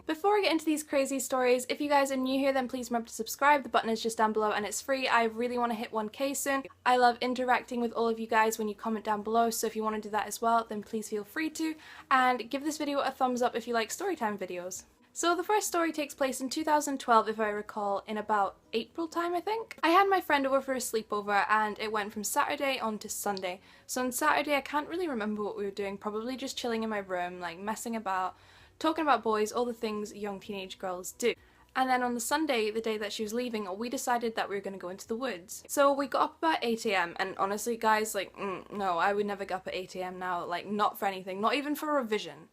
Before I get into these crazy stories, if you guys are new here then please remember to subscribe. The button is just down below and it's free. I really want to hit 1K soon. I love interacting with all of you guys when you comment down below, so if you want to do that as well then please feel free to. And give this video a thumbs up if you like storytime videos. So the first story takes place in 2012, if I recall, in about April time, I think. I had my friend over for a sleepover and it went from Saturday on to Sunday. So on Saturday I can't really remember what we were doing, probably just chilling in my room, like messing about, talking about boys, all the things young teenage girls do. And then on the Sunday, the day that she was leaving, we decided that we were going to go into the woods. So we got up about 8 AM and honestly guys, like, no, I would never get up at 8 AM now, like not for anything, not even for revision.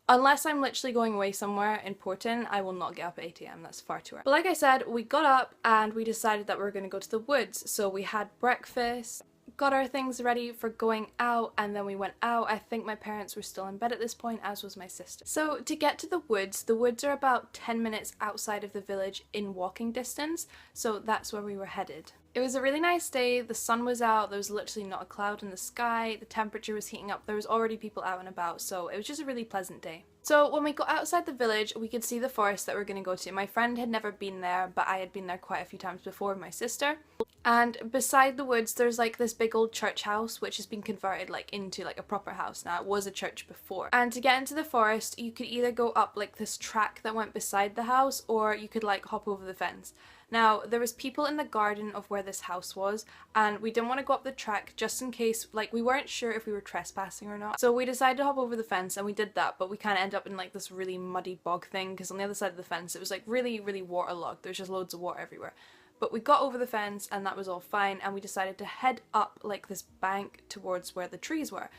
Unless I'm literally going away somewhere important, I will not get up at 8 AM, that's far too early. But like I said, we got up and we decided that we were going to go to the woods. So we had breakfast, got our things ready for going out, and then we went out. I think my parents were still in bed at this point, as was my sister. So to get to the woods are about 10 minutes outside of the village in walking distance, so that's where we were headed. It was a really nice day, the sun was out, there was literally not a cloud in the sky, the temperature was heating up, there was already people out and about, so it was just a really pleasant day. So when we got outside the village, we could see the forest that we're going to go to. My friend had never been there, but I had been there quite a few times before with my sister. And beside the woods there's like this big old church house which has been converted like into like a proper house now. It was a church before. And to get into the forest you could either go up like this track that went beside the house, or you could like hop over the fence. Now there was people in the garden of where this house was and we didn't want to go up the track just in case, like we weren't sure if we were trespassing or not. So we decided to hop over the fence and we did that, but we kind of ended up in like this really muddy bog thing because on the other side of the fence it was like really waterlogged. There was just loads of water everywhere. But we got over the fence and that was all fine, and we decided to head up like this bank towards where the trees were.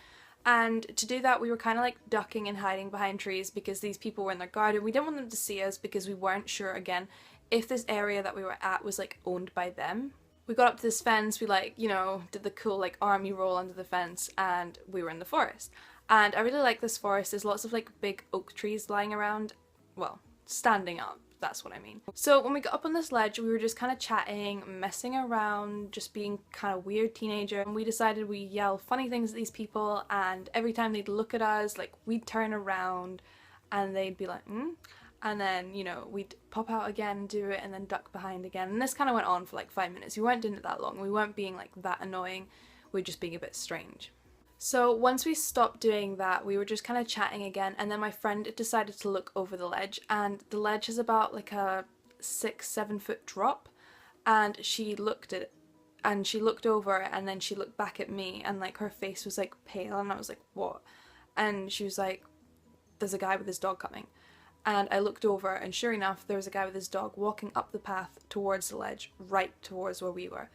And to do that we were kind of like ducking and hiding behind trees because these people were in their garden. We didn't want them to see us because we weren't sure again if this area that we were at was like owned by them. We got up to this fence, we like, you know, did the cool like army roll under the fence, and we were in the forest. And I really like this forest. There's lots of like big oak trees lying around, well, standing up. That's what I mean. So when we got up on this ledge, we were just kind of chatting, messing around, just being kind of weird teenager. And we decided we'd yell funny things at these people, and every time they'd look at us, like we'd turn around and they'd be like, and then, you know, we'd pop out again, do it, and then duck behind again. And this kind of went on for like 5 minutes. We weren't doing it that long. We weren't being like that annoying. We were just being a bit strange. So once we stopped doing that, we were just kind of chatting again, and then my friend decided to look over the ledge, and the ledge is about like a 6-7 foot drop, and she looked at it, and she looked over and then she looked back at me, and like her face was like pale, and I was like, what? And she was like, there's a guy with his dog coming. And I looked over and sure enough there was a guy with his dog walking up the path towards the ledge, right towards where we were.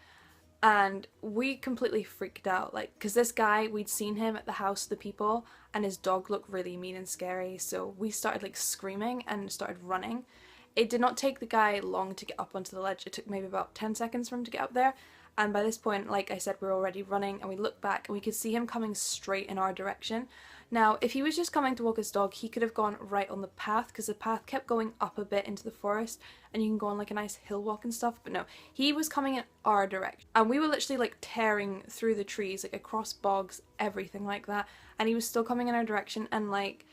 And we completely freaked out, like, because this guy, we'd seen him at the house of the people and his dog looked really mean and scary, so we started like screaming and started running. It did not take the guy long to get up onto the ledge. It took maybe about 10 seconds for him to get up there, and by this point, like I said, we were already running, and we looked back and we could see him coming straight in our direction. Now, if he was just coming to walk his dog, he could have gone right on the path because the path kept going up a bit into the forest and you can go on like a nice hill walk and stuff, but no, he was coming in our direction. And we were literally like tearing through the trees, like across bogs, everything like that, and he was still coming in our direction, and like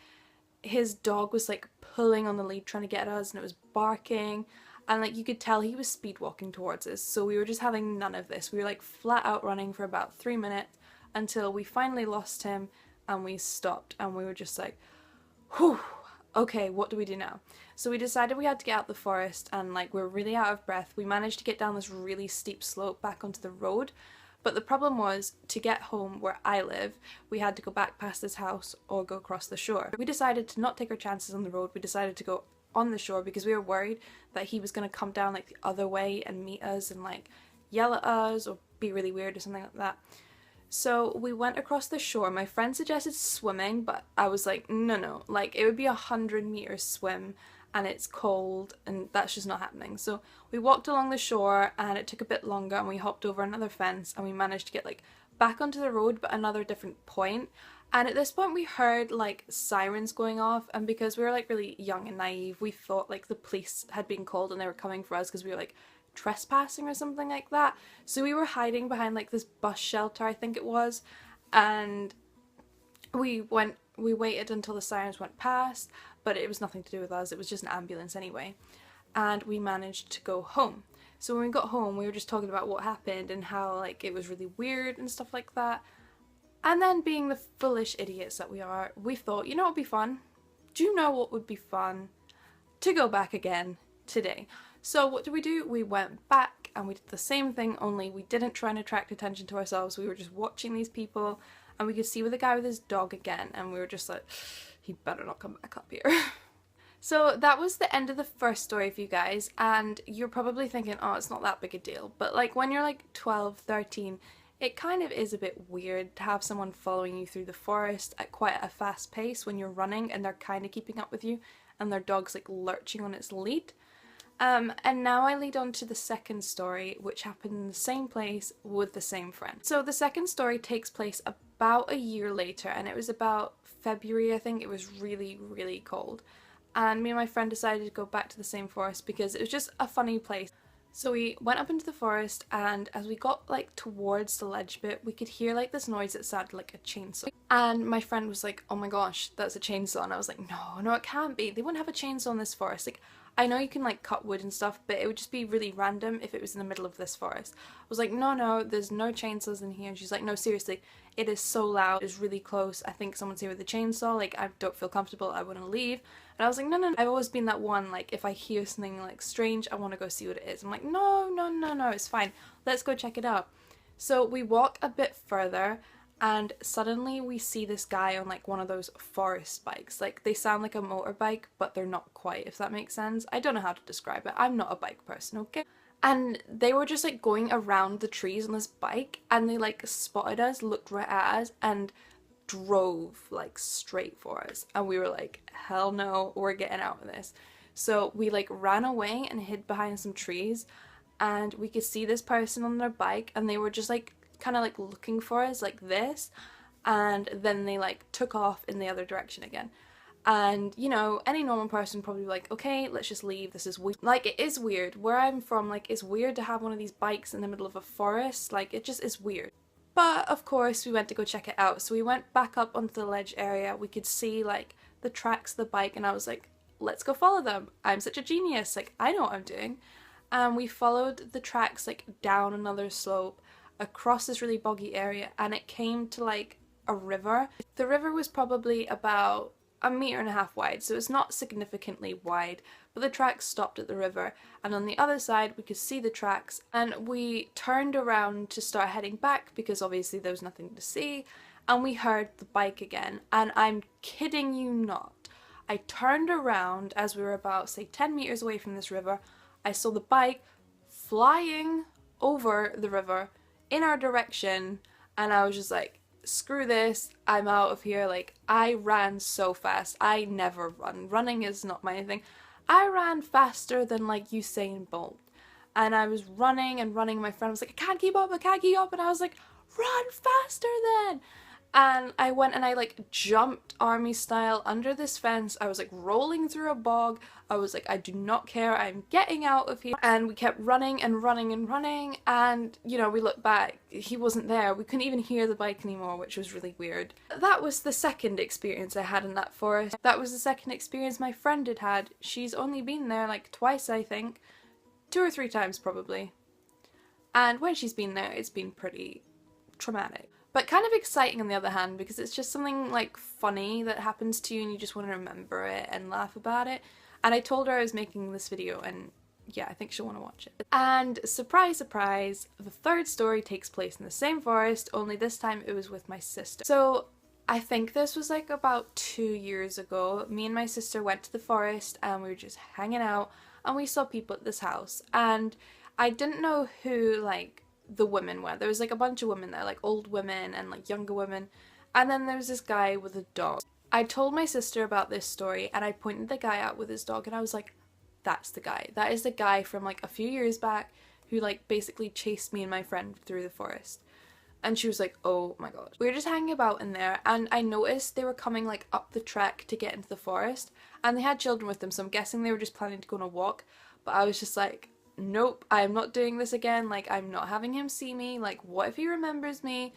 his dog was like pulling on the lead trying to get at us, and it was barking, and like you could tell he was speed walking towards us, so we were just having none of this. We were like flat out running for about 3 minutes until we finally lost him. And we stopped and we were just like, whew, okay, what do we do now? So we decided we had to get out the forest, and like we're really out of breath. We managed to get down this really steep slope back onto the road, but the problem was to get home where I live, we had to go back past this house or go across the shore. We decided to not take our chances on the road. We decided to go on the shore because we were worried that he was going to come down like the other way and meet us and like yell at us or be really weird or something like that. So we went across the shore. My friend suggested swimming, but I was like, no, like it would be 100-meter swim and it's cold and that's just not happening. So we walked along the shore and it took a bit longer, and we hopped over another fence and we managed to get like back onto the road but another different point. And at this point we heard like sirens going off, and because we were like really young and naive, we thought like the police had been called and they were coming for us because we were like trespassing or something like that. So we were hiding behind like this bus shelter, I think it was, and we waited until the sirens went past, but it was nothing to do with us, it was just an ambulance anyway. And we managed to go home. So when we got home, we were just talking about what happened and how like it was really weird and stuff like that. And then, being the foolish idiots that we are, we thought, you know what would be fun? Do you know what would be fun? To go back again today. So what did we do? We went back and we did the same thing, only we didn't try and attract attention to ourselves. We were just watching these people, and we could see with the guy with his dog again, and we were just like, he better not come back up here. So that was the end of the first story for you guys, and you're probably thinking, oh, it's not that big a deal. But like when you're like 12, 13, it kind of is a bit weird to have someone following you through the forest at quite a fast pace when you're running and they're kind of keeping up with you and their dog's like lurching on its lead. And now I lead on to the second story, which happened in the same place with the same friend. So the second story takes place about a year later, and it was about February, I think. It was really, really cold. And me and my friend decided to go back to the same forest because it was just a funny place. So we went up into the forest, and as we got like towards the ledge bit, we could hear like this noise that sounded like a chainsaw. And my friend was like, oh my gosh, that's a chainsaw. And I was like, no, it can't be. They wouldn't have a chainsaw in this forest. Like, I know you can like cut wood and stuff, but it would just be really random if it was in the middle of this forest. I was like, no, there's no chainsaws in here. And she's like, no, seriously, it is so loud. It's really close. I think someone's here with a chainsaw. Like, I don't feel comfortable. I want to leave. And I was like, no. I've always been that one, like, if I hear something like strange, I want to go see what it is. I'm like, no, it's fine. Let's go check it out. So we walk a bit further, and suddenly we see this guy on like one of those forest bikes. Like, they sound like a motorbike, but they're not quite, if that makes sense. I don't know how to describe it. I'm not a bike person, okay? And they were just like going around the trees on this bike, and they like spotted us, looked right at us, and drove like straight for us. And we were like, hell no, we're getting out of this. So we like ran away and hid behind some trees, and we could see this person on their bike, and they were just like kind of like looking for us like this, and then they like took off in the other direction again. And you know, any normal person probably be like, okay, let's just leave, this is weird. Like, it is weird. Where I'm from, like, it's weird to have one of these bikes in the middle of a forest. Like, it just is weird. But of course we went to go check it out. So we went back up onto the ledge area. We could see like the tracks of the bike, and I was like, let's go follow them. I'm such a genius, like, I know what I'm doing. And we followed the tracks like down another slope across this really boggy area, and it came to like a river. The river was probably about 1.5 meters wide, so it's not significantly wide, but the tracks stopped at the river, and on the other side we could see the tracks, and we turned around to start heading back because obviously there was nothing to see, and we heard the bike again. And I'm kidding you not, I turned around as we were about, say, 10 meters away from this river. I saw the bike flying over the river in our direction, and I was just like, screw this, I'm out of here. Like, I ran so fast. I never run. Running is not my thing. I ran faster than like Usain Bolt, and I was running and running. My friend was like, I can't keep up, and I was like, run faster then. And I went and I like jumped army style under this fence. I was like rolling through a bog. I was like, I do not care, I'm getting out of here. And we kept running and running and running, and you know, we looked back, he wasn't there. We couldn't even hear the bike anymore, which was really weird. That was the second experience I had in that forest. That was the second experience my friend had had. She's only been there like twice, I think. 2 or 3 times probably. And when she's been there, it's been pretty traumatic. But kind of exciting on the other hand, because it's just something like funny that happens to you and you just want to remember it and laugh about it. And I told her I was making this video, and yeah, I think she'll want to watch it. And surprise, surprise, the third story takes place in the same forest, only this time it was with my sister. So I think this was like about 2 years ago. Me and my sister went to the forest and we were just hanging out, and we saw people at this house, and I didn't know who like the women were. There was like a bunch of women there, like old women and like younger women, and then there was this guy with a dog. I told my sister about this story, and I pointed the guy out with his dog, and I was like, that's the guy. That is the guy from like a few years back who like basically chased me and my friend through the forest. And she was like, oh my god. We were just hanging about in there, and I noticed they were coming like up the trek to get into the forest, and they had children with them, so I'm guessing they were just planning to go on a walk. But I was just like, nope, I'm not doing this again. Like, I'm not having him see me. Like, what if he remembers me?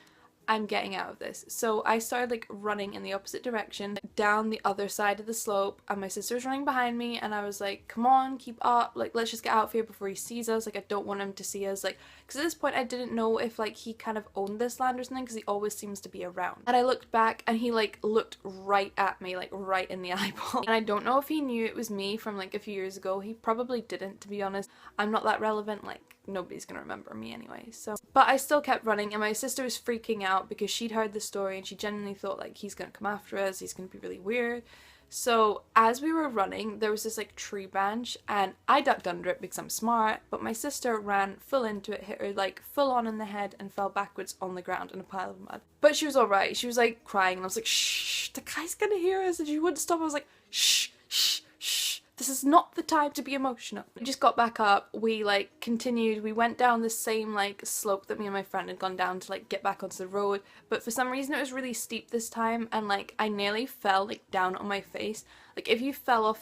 I'm getting out of this. So I started like running in the opposite direction down the other side of the slope, and my sister was running behind me, and I was like, come on, keep up, like let's just get out of here before he sees us. Like I don't want him to see us, like, because at this point I didn't know if like he kind of owned this land or something, because he always seems to be around. And I looked back and he like looked right at me, like right in the eyeball. And I don't know if he knew it was me from like a few years ago. He probably didn't, to be honest. I'm not that relevant, like nobody's gonna remember me anyway, so. But I still kept running, and my sister was freaking out because she'd heard the story and she genuinely thought like he's gonna come after us, he's gonna be really weird. So as we were running, there was this like tree branch, and I ducked under it because I'm smart, but my sister ran full into it, hit her like full on in the head, and fell backwards on the ground in a pile of mud. But she was alright. She was like crying, and I was like, shh, the guy's gonna hear us, and she wouldn't stop. I was like, shh, shh, shh. This is not the time to be emotional. We just got back up, we like continued, we went down the same like slope that me and my friend had gone down to like get back onto the road, but for some reason it was really steep this time, and like I nearly fell like down on my face. Like if you fell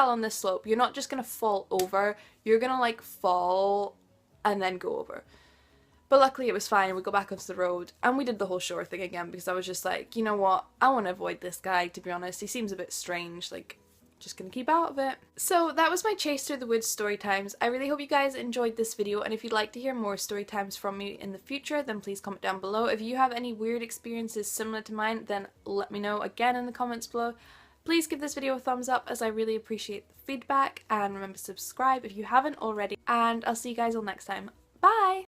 on this slope, you're not just gonna fall over, you're gonna like fall and then go over. But luckily it was fine, and we got back onto the road, and we did the whole shore thing again, because I was just like, you know what, I want to avoid this guy, to be honest. He seems a bit strange, like just gonna keep out of it. So that was my chase through the woods story times. I really hope you guys enjoyed this video, and if you'd like to hear more story times from me in the future, then please comment down below. If you have any weird experiences similar to mine, then let me know again in the comments below. Please give this video a thumbs up, as I really appreciate the feedback, and remember to subscribe if you haven't already, and I'll see you guys all next time. Bye!